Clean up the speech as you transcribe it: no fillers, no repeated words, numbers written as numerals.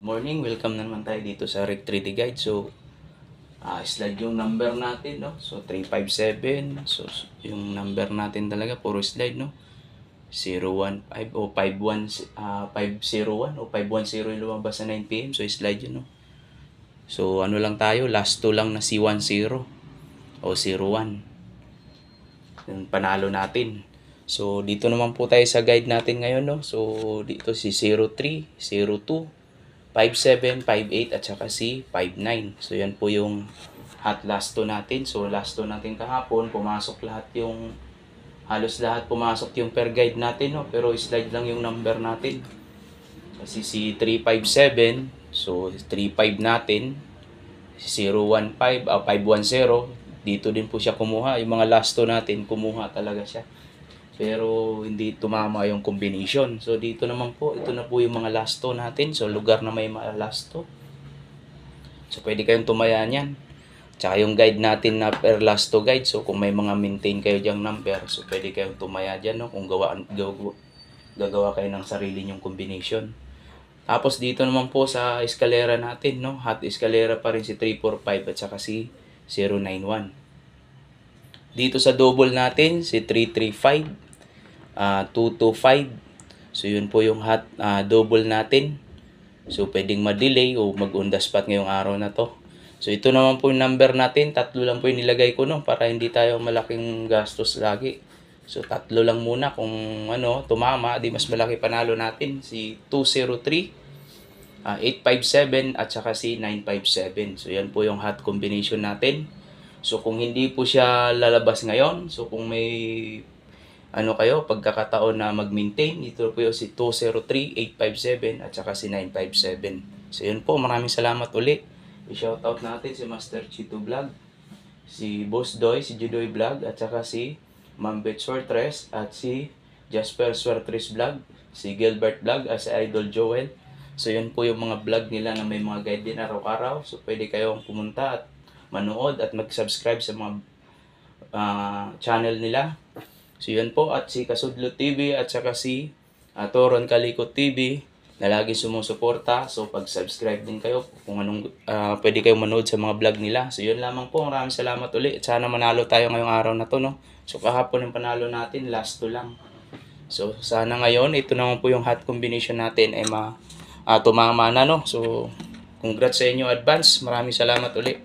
Morning, welcome na naman tayo dito sa Rec 3D Guide. So, slide yung number natin, no? So, 357. So, yung number natin talaga, puro slide, no? 015 o 51, 501 o 510 yung lumabas sa 9 PM. So, slide yun, no? So, ano lang tayo, last 2 lang na C10 o 01. Yung panalo natin. So, dito naman po tayo sa guide natin ngayon, no? So, dito si 03, 02, 57, 58 at saka si 59. So yan po yung hot last 2 natin. So last 2 natin kahapon, pumasok lahat yung halos lahat pumasok yung per guide natin, no? Pero slide lang yung number natin. Kasi si 357, so 35 natin, si 015, 510, dito din po siya kumuha. Yung mga last 2 natin, kumuha talaga siya. Pero hindi tumama yung combination. So dito naman po, ito na po yung mga last 2 natin. So lugar na may mga last 2. So pwede kayong tumaya niyan. Tsaka yung guide natin na per last 2 guide. So kung may mga maintain kayo diyang number, so pwede kayong tumaya dyan, no? Kung gagawa kayo ng sarili nyong combination. Tapos dito naman po sa eskalera natin, no? Hot eskalera pa rin si 345 at saka si 091. Dito sa double natin, si 335, 225. So yun po yung hot double natin. So pwedeng ma-delay o mag-on the spot ngayong araw na to. So ito naman po yung number natin. 3 lang po yung nilagay ko, no? Para hindi tayo malaking gastos lagi. So 3 lang muna. Kung ano, tumama, di mas malaki panalo natin. Si 203, 857 at saka si 957. So yan po yung hot combination natin. So kung hindi po siya lalabas ngayon, so kung may ano kayo, pagkakataon na mag-maintain, ito po yung si 203, 857 at saka si 957. So yun po, maraming salamat uli. I-shoutout natin si Master Chito Vlog, si Boss Doy, si Judoy Vlog, at saka si Mambet Swertres at si Jasper Swertres Vlog, si Gilbert Vlog at si Idol Joel. So yun po yung mga vlog nila na may mga guide din araw-araw. So pwede kayong pumunta at manood at mag-subscribe sa mga channel nila. So yun po, at si Kasudlo TV at saka si Toron Kalikot TV na lagi sumusuporta. So pag-subscribe din kayo kung anong pwede kayong manood sa mga vlog nila. So yun lamang po, maraming salamat ulit. Sana manalo tayo ngayong araw na to, no? So kahapon yung panalo natin, last 2 lang. So sana ngayon, ito naman po yung hot combination natin ay tumama na, no? So congrats sa inyo advance, maraming salamat ulit.